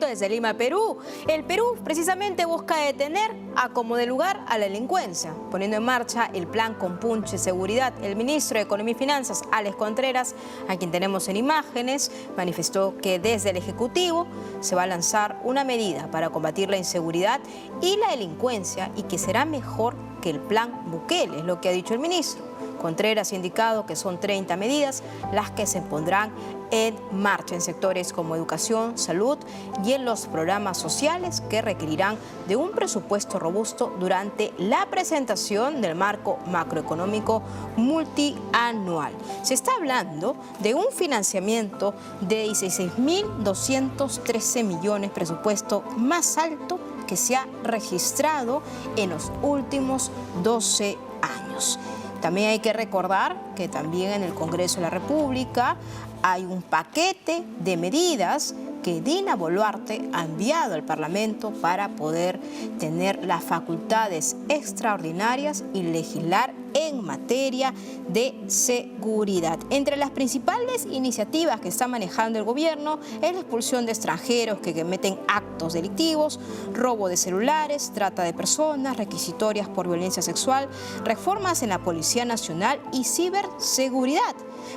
directo desde Lima, Perú. El Perú precisamente busca detener a como de lugar a la delincuencia, poniendo en marcha el plan Compunche Seguridad. El ministro de Economía y Finanzas, Alex Contreras, a quien tenemos en imágenes, manifestó que desde el Ejecutivo se va a lanzar una medida para combatir la inseguridad y la delincuencia y que será mejor que el plan Bukele, es lo que ha dicho el ministro. Contreras ha indicado que son 30 medidas las que se pondrán en marcha en sectores como educación, salud y en los programas sociales que requerirán de un presupuesto robusto durante la presentación del marco macroeconómico multianual. Se está hablando de un financiamiento de 16.213 millones, presupuesto más alto que se ha registrado en los últimos 12 años. También hay que recordar que también en el Congreso de la República hay un paquete de medidas que Dina Boluarte ha enviado al Parlamento para poder tener las facultades extraordinarias y legislar en materia de seguridad. Entre las principales iniciativas que está manejando el gobierno es la expulsión de extranjeros que cometen actos delictivos, robo de celulares, trata de personas, requisitorias por violencia sexual, reformas en la Policía Nacional y ciberseguridad.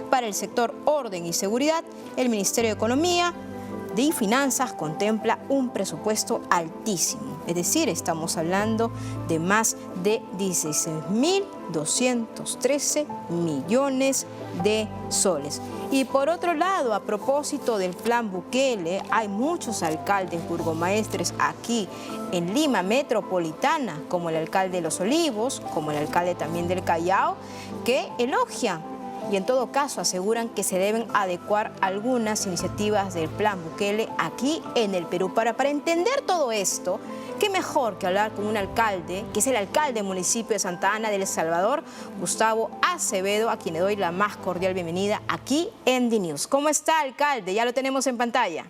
Para el sector orden y seguridad, el Ministerio de Economía y Finanzas contempla un presupuesto altísimo, es decir, estamos hablando de más de 16.213 millones de soles. Y por otro lado, a propósito del plan Bukele, hay muchos alcaldes burgomaestres aquí en Lima metropolitana, como el alcalde de Los Olivos, como el alcalde también del Callao, que elogian y en todo caso aseguran que se deben adecuar algunas iniciativas del plan Bukele aquí en el Perú. Para entender todo esto, qué mejor que hablar con un alcalde, que es el alcalde del municipio de Santa Ana de El Salvador, Gustavo Acevedo, a quien le doy la más cordial bienvenida aquí en DNews. ¿Cómo está, alcalde? Ya lo tenemos en pantalla.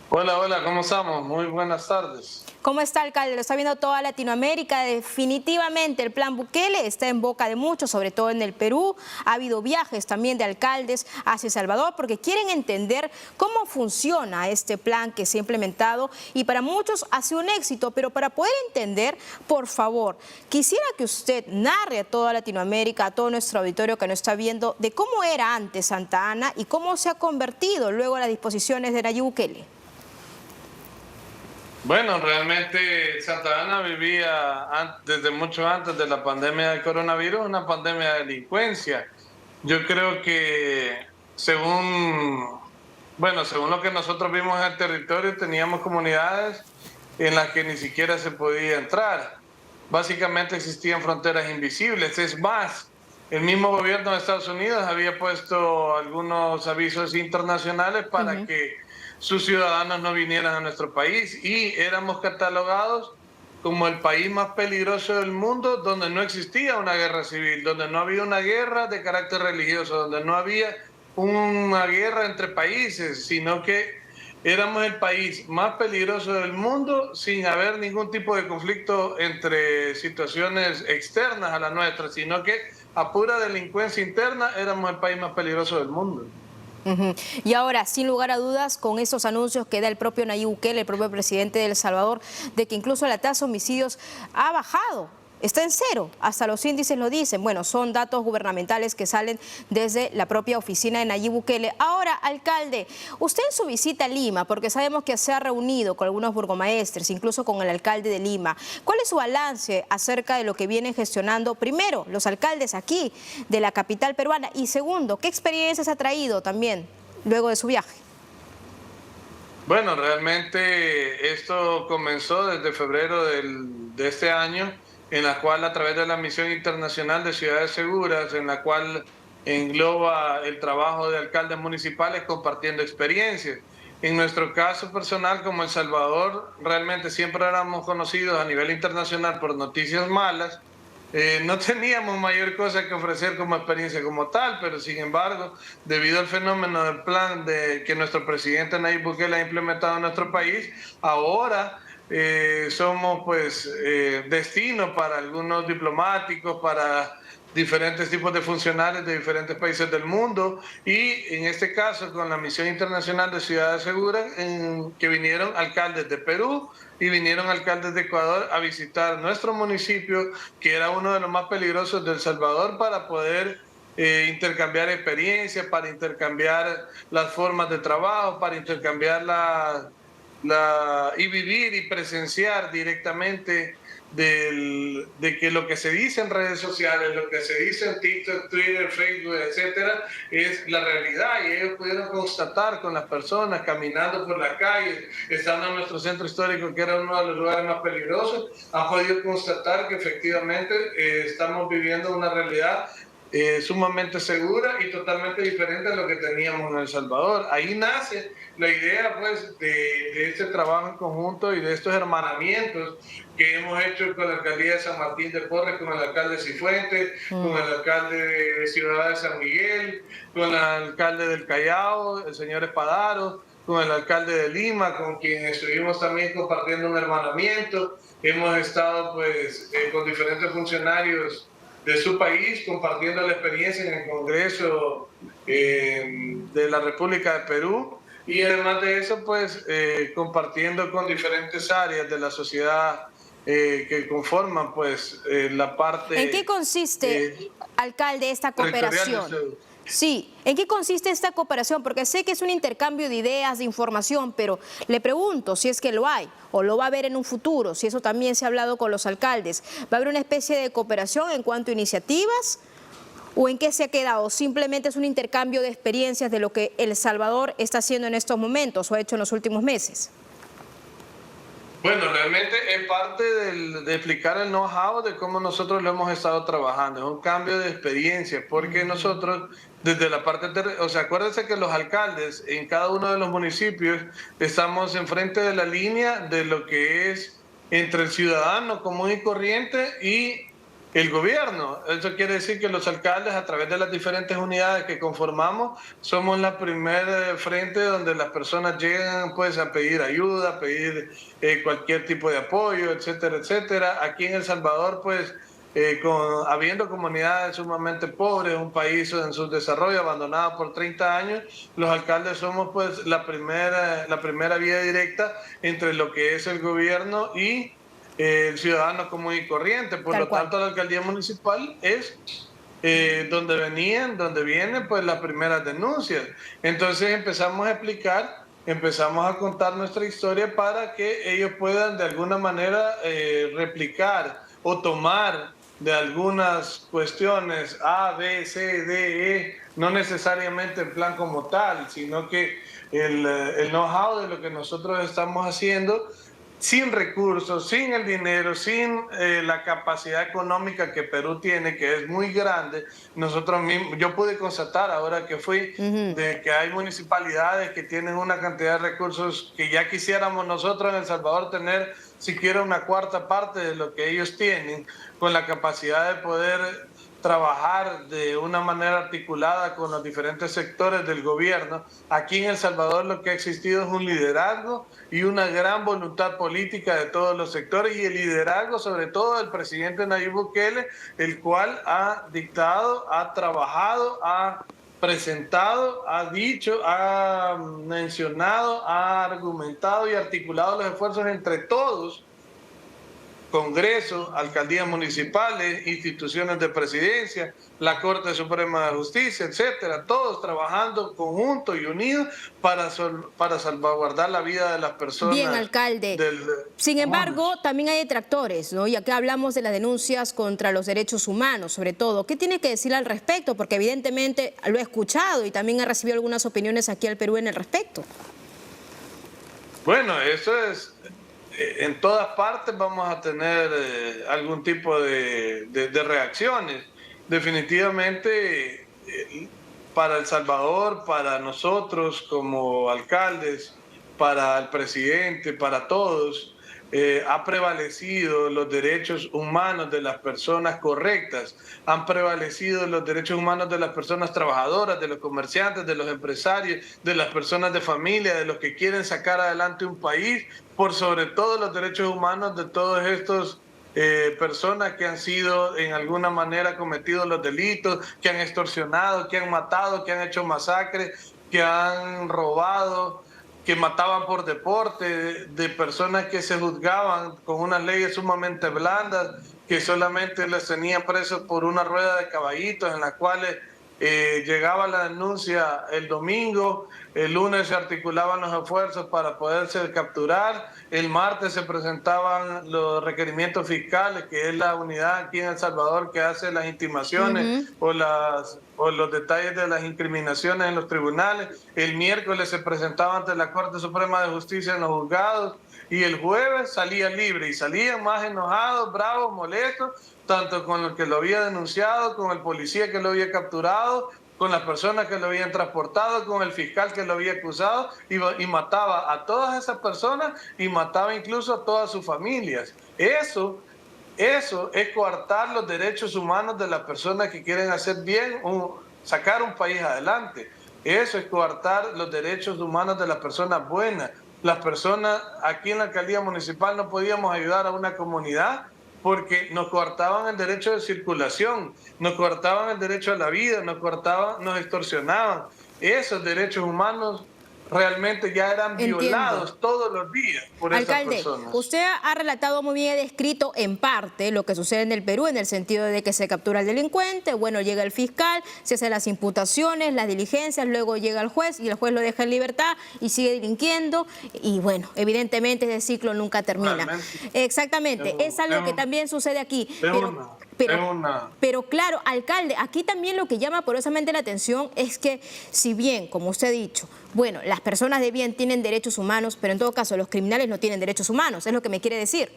Hola, hola, ¿cómo estamos? Muy buenas tardes. ¿Cómo está, alcalde? Lo está viendo toda Latinoamérica. Definitivamente el plan Bukele está en boca de muchos, sobre todo en el Perú. Ha habido viajes también de alcaldes hacia El Salvador porque quieren entender cómo funciona este plan que se ha implementado y para muchos ha sido un éxito. Pero para poder entender, por favor, quisiera que usted narre a toda Latinoamérica, a todo nuestro auditorio que nos está viendo, de cómo era antes Santa Ana y cómo se ha convertido luego a las disposiciones de Nayib Bukele. Bueno, realmente Santa Ana vivía desde mucho antes de la pandemia del coronavirus, una pandemia de delincuencia. Yo creo que según lo que nosotros vimos en el territorio, teníamos comunidades en las que ni siquiera se podía entrar. Básicamente existían fronteras invisibles. Es más, el mismo gobierno de Estados Unidos había puesto algunos avisos internacionales para que sus ciudadanos no vinieran a nuestro país y éramos catalogados como el país más peligroso del mundo, donde no existía una guerra civil, donde no había una guerra de carácter religioso, donde no había una guerra entre países, sino que éramos el país más peligroso del mundo sin haber ningún tipo de conflicto entre situaciones externas a la nuestra, sino que a pura delincuencia interna éramos el país más peligroso del mundo. Y ahora, sin lugar a dudas, con esos anuncios que da el propio Nayib Bukele, el propio presidente de El Salvador, de que incluso la tasa de homicidios ha bajado, está en cero, hasta los índices lo dicen. Bueno, son datos gubernamentales que salen desde la propia oficina de Nayib Bukele. Ahora, alcalde, usted en su visita a Lima, porque sabemos que se ha reunido con algunos burgomaestres, incluso con el alcalde de Lima, ¿cuál es su balance acerca de lo que vienen gestionando, primero, los alcaldes aquí de la capital peruana? Y segundo, ¿qué experiencias ha traído también luego de su viaje? Bueno, realmente esto comenzó desde febrero de este año, en la cual a través de la Misión Internacional de Ciudades Seguras, en la cual engloba el trabajo de alcaldes municipales compartiendo experiencias. En nuestro caso personal como El Salvador, realmente siempre éramos conocidos a nivel internacional por noticias malas. No teníamos mayor cosa que ofrecer como experiencia como tal, pero sin embargo, debido al fenómeno del plan que nuestro presidente Nayib Bukele ha implementado en nuestro país, ahora somos destino para algunos diplomáticos, para diferentes tipos de funcionarios de diferentes países del mundo y en este caso con la Misión Internacional de Ciudades Seguras, que vinieron alcaldes de Perú y vinieron alcaldes de Ecuador a visitar nuestro municipio, que era uno de los más peligrosos de El Salvador, para poder intercambiar experiencias, para intercambiar las formas de trabajo, para intercambiar y vivir y presenciar directamente de que lo que se dice en redes sociales, lo que se dice en TikTok, Twitter, Facebook, etcétera, es la realidad, y ellos pudieron constatar con las personas caminando por la calle, estando en nuestro centro histórico, que era uno de los lugares más peligrosos, han podido constatar que efectivamente estamos viviendo una realidad sumamente segura y totalmente diferente a lo que teníamos en El Salvador. Ahí nace la idea, pues, de este trabajo en conjunto y de estos hermanamientos que hemos hecho con la alcaldía de San Martín de Porres, con el alcalde Cifuentes, con el alcalde de Ciudad de San Miguel, con el alcalde del Callao, el señor Espadaro, con el alcalde de Lima, con quien estuvimos también compartiendo un hermanamiento. Hemos estado, pues, con diferentes funcionarios de su país, compartiendo la experiencia en el Congreso de la República de Perú, y además de eso, pues, compartiendo con diferentes áreas de la sociedad que conforman, pues, la parte... ¿En qué consiste, alcalde, esta cooperación? Sí, ¿en qué consiste esta cooperación? Porque sé que es un intercambio de ideas, de información, pero le pregunto si es que lo hay o lo va a haber en un futuro, si eso también se ha hablado con los alcaldes. ¿Va a haber una especie de cooperación en cuanto a iniciativas o en qué se ha quedado? ¿Simplemente es un intercambio de experiencias de lo que El Salvador está haciendo en estos momentos o ha hecho en los últimos meses? Bueno, realmente es parte de explicar el know-how de cómo nosotros lo hemos estado trabajando. Es un cambio de experiencia, porque nosotros, desde la parte... O sea, acuérdense que los alcaldes en cada uno de los municipios estamos enfrente de la línea de lo que es entre el ciudadano común y corriente y el gobierno. Eso quiere decir que los alcaldes, a través de las diferentes unidades que conformamos, somos la primer frente donde las personas llegan, pues, a pedir ayuda, a pedir cualquier tipo de apoyo, etcétera, etcétera. Aquí en El Salvador, pues, habiendo comunidades sumamente pobres, un país en subdesarrollo, abandonado por 30 años, los alcaldes somos, pues, la primera vía directa entre lo que es el gobierno y el ciudadano común y corriente. Por lo tanto, la alcaldía municipal es donde vienen, pues, las primeras denuncias. Entonces empezamos a explicar, empezamos a contar nuestra historia para que ellos puedan de alguna manera replicar o tomar de algunas cuestiones A, B, C, D, E, no necesariamente en plan como tal, sino que el know-how de lo que nosotros estamos haciendo, sin recursos, sin el dinero, sin la capacidad económica que Perú tiene, que es muy grande. Nosotros mismos, yo pude constatar ahora que fui, de que hay municipalidades que tienen una cantidad de recursos que ya quisiéramos nosotros en El Salvador tener siquiera una cuarta parte de lo que ellos tienen, con la capacidad de poder trabajar de una manera articulada con los diferentes sectores del gobierno. Aquí en El Salvador lo que ha existido es un liderazgo y una gran voluntad política de todos los sectores, y el liderazgo sobre todo del presidente Nayib Bukele, el cual ha dictado, ha trabajado, ha presentado, ha dicho, ha mencionado, ha argumentado y articulado los esfuerzos entre todos: Congreso, alcaldías municipales, instituciones de presidencia, la Corte Suprema de Justicia, etcétera, todos trabajando conjuntos y unidos para salvaguardar la vida de las personas. Bien, alcalde. Sin embargo, también hay detractores, ¿no? Y acá hablamos de las denuncias contra los derechos humanos, sobre todo. ¿Qué tiene que decir al respecto? Porque evidentemente lo he escuchado y también he recibido algunas opiniones aquí al Perú en el respecto. Bueno, eso es... En todas partes vamos a tener algún tipo de reacciones. Definitivamente, para El Salvador, para nosotros como alcaldes, para el presidente, para todos, ha prevalecido los derechos humanos de las personas correctas, han prevalecido los derechos humanos de las personas trabajadoras, de los comerciantes, de los empresarios, de las personas de familia, de los que quieren sacar adelante un país, por sobre todo los derechos humanos de todos estos personas que han sido en alguna manera cometido los delitos, que han extorsionado, que han matado, que han hecho masacres, que han robado, que mataban por deporte, de personas que se juzgaban con unas leyes sumamente blandas, que solamente les tenían presos por una rueda de caballitos en las cuales llegaba la denuncia el domingo, el lunes se articulaban los esfuerzos para poderse capturar, el martes se presentaban los requerimientos fiscales, que es la unidad aquí en El Salvador que hace las intimaciones o los detalles de las incriminaciones en los tribunales, el miércoles se presentaba ante la Corte Suprema de Justicia en los juzgados, y el jueves salía libre, y salían más enojados, bravos, molestos, tanto con el que lo había denunciado, con el policía que lo había capturado, con las personas que lo habían transportado, con el fiscal que lo había acusado, y mataba a todas esas personas y mataba incluso a todas sus familias. Eso es coartar los derechos humanos de las personas que quieren hacer bien, sacar un país adelante. Eso es coartar los derechos humanos de las personas buenas. Las personas aquí en la alcaldía municipal no podíamos ayudar a una comunidad porque nos coartaban el derecho de circulación, nos coartaban el derecho a la vida, nos extorsionaban. Esos derechos humanos realmente ya eran violados todos los días por esas personas. Usted ha relatado muy bien, ha descrito en parte lo que sucede en el Perú, en el sentido de que se captura al delincuente, bueno, llega el fiscal, se hacen las imputaciones, las diligencias, luego llega el juez y el juez lo deja en libertad y sigue delinquiendo, y bueno, evidentemente ese ciclo nunca termina. Realmente. Exactamente, es algo que también sucede aquí. Pero claro, alcalde, aquí también lo que llama poderosamente la atención es que, si bien, como usted ha dicho, bueno, las personas de bien tienen derechos humanos, pero en todo caso los criminales no tienen derechos humanos, es lo que me quiere decir.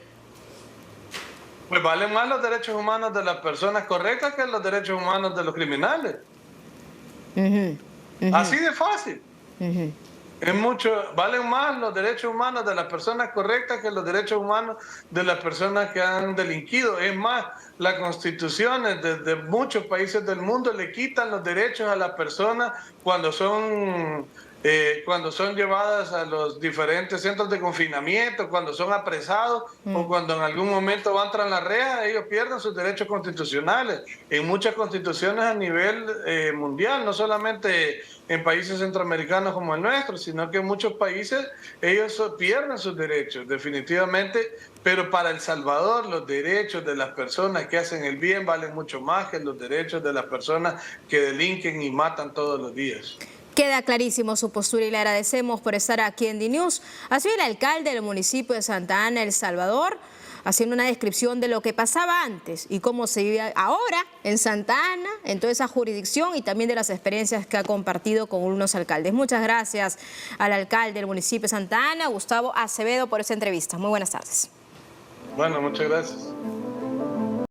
Pues valen más los derechos humanos de las personas correctas que los derechos humanos de los criminales. Así de fácil. Valen más los derechos humanos de las personas correctas que los derechos humanos de las personas que han delinquido. Es más, las constituciones de muchos países del mundo le quitan los derechos a las personas cuando son llevadas a los diferentes centros de confinamiento, cuando son apresados o cuando en algún momento van tras la reja, ellos pierden sus derechos constitucionales. En muchas constituciones a nivel mundial, no solamente en países centroamericanos como el nuestro, sino que en muchos países ellos pierden sus derechos, definitivamente. Pero para El Salvador los derechos de las personas que hacen el bien valen mucho más que los derechos de las personas que delinquen y matan todos los días. Queda clarísimo su postura y le agradecemos por estar aquí en DNews. Ha sido el alcalde del municipio de Santa Ana, El Salvador, haciendo una descripción de lo que pasaba antes y cómo se vive ahora en Santa Ana, en toda esa jurisdicción, y también de las experiencias que ha compartido con unos alcaldes. Muchas gracias al alcalde del municipio de Santa Ana, Gustavo Acevedo, por esta entrevista. Muy buenas tardes. Bueno, muchas gracias.